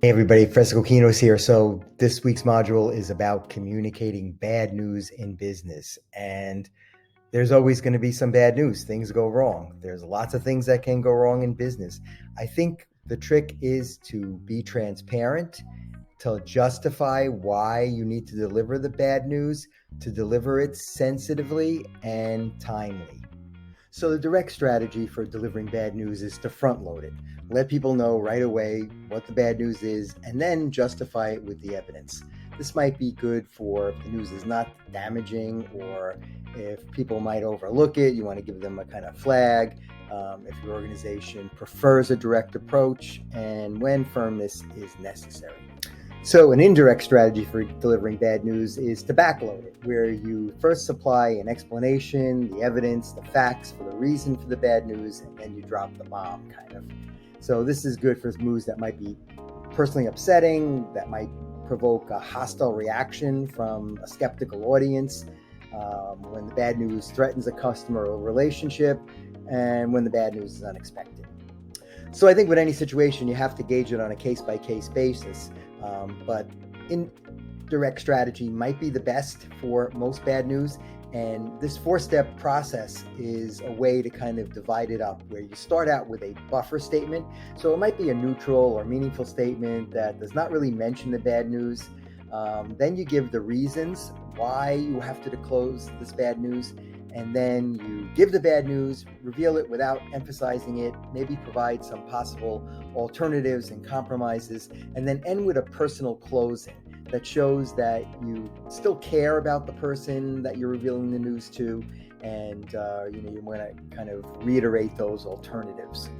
Hey everybody, Cokkinos here. So this week's module is about communicating bad news in business. And there's always going to be some bad news. Things go wrong. There's lots of things that can go wrong in business. I think the trick is to be transparent, to justify why you need to deliver the bad news, to deliver it sensitively and timely. So the direct strategy for delivering bad news is to front load it. Let people know right away what the bad news is and then justify it with the evidence. This might be good for if the news is not damaging or if people might overlook it, you want to give them a kind of flag. If your organization prefers a direct approach and when firmness is necessary. So an indirect strategy for delivering bad news is to backload it, where you first supply an explanation, the evidence, the facts for the reason for the bad news, and then you drop the bomb, kind of. So this is good for news that might be personally upsetting, that might provoke a hostile reaction from a skeptical audience, when the bad news threatens a customer or relationship, and when the bad news is unexpected. So I think with any situation, you have to gauge it on a case-by-case basis. But indirect strategy might be the best for most bad news. And this 4-step process is a way to kind of divide it up, where you start out with a buffer statement. So it might be a neutral or meaningful statement that does not really mention the bad news. Then you give the reasons why you have to disclose this bad news. And then you give the bad news, reveal it without emphasizing it, maybe provide some possible alternatives and compromises, and then end with a personal closing that shows that you still care about the person that you're revealing the news to, and you want to kind of reiterate those alternatives.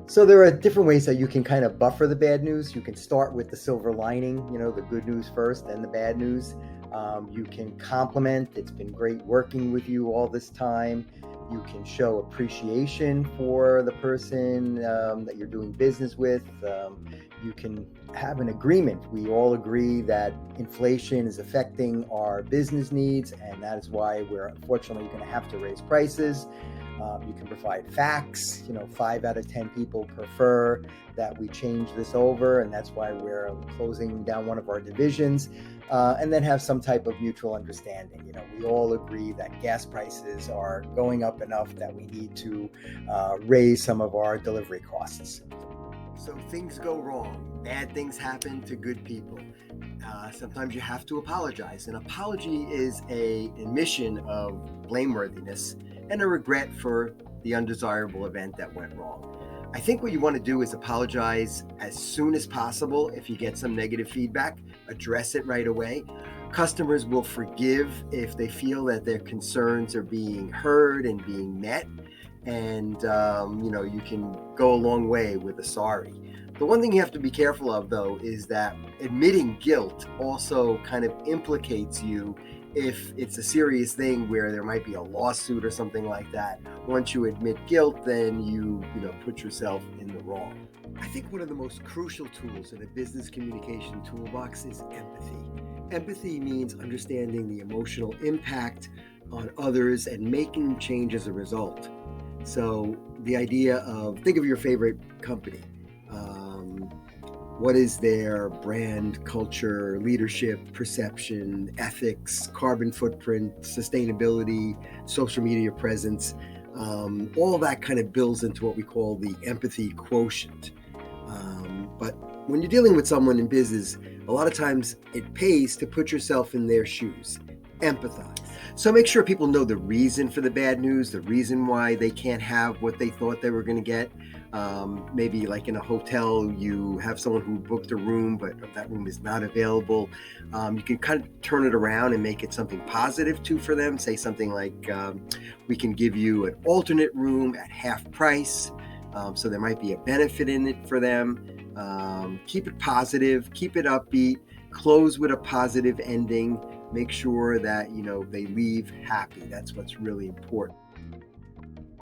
So there are different ways that you can kind of buffer the bad news. You can start with the silver lining, the good news first, then the bad news. You can compliment, it's been great working with you all this time. You can show appreciation for the person that you're doing business with. You can have an agreement. We all agree that inflation is affecting our business needs, and that is why we're unfortunately going to have to raise prices. You can provide facts. 5 out of 10 people prefer that we change this over, and that's why we're closing down one of our divisions. And then have some type of mutual understanding. We all agree that gas prices are going up enough that we need to raise some of our delivery costs. So things go wrong. Bad things happen to good people. Sometimes you have to apologize. An apology is an admission of blameworthiness and a regret for the undesirable event that went wrong. I think what you want to do is apologize as soon as possible. If you get some negative feedback, address it right away. Customers will forgive if they feel that their concerns are being heard and being met. And, you can go a long way with a sorry. The one thing you have to be careful of, though, is that admitting guilt also kind of implicates you if it's a serious thing where there might be a lawsuit or something like that. Once you admit guilt, then you put yourself in the wrong. I think one of the most crucial tools in a business communication toolbox is empathy. Empathy means understanding the emotional impact on others and making change as a result. So the idea of, think of your favorite company. What is their brand, culture, leadership, perception, ethics, carbon footprint, sustainability, social media presence? All that kind of builds into what we call the empathy quotient. But when you're dealing with someone in business, a lot of times it pays to put yourself in their shoes. Empathize. So make sure people know the reason for the bad news, the reason why they can't have what they thought they were going to get. Maybe like in a hotel, you have someone who booked a room, but that room is not available. You can kind of turn it around and make it something positive too for them. Say something like, we can give you an alternate room at half price. So there might be a benefit in it for them. Keep it positive, keep it upbeat, close with a positive ending. Make sure that, they leave happy. That's what's really important.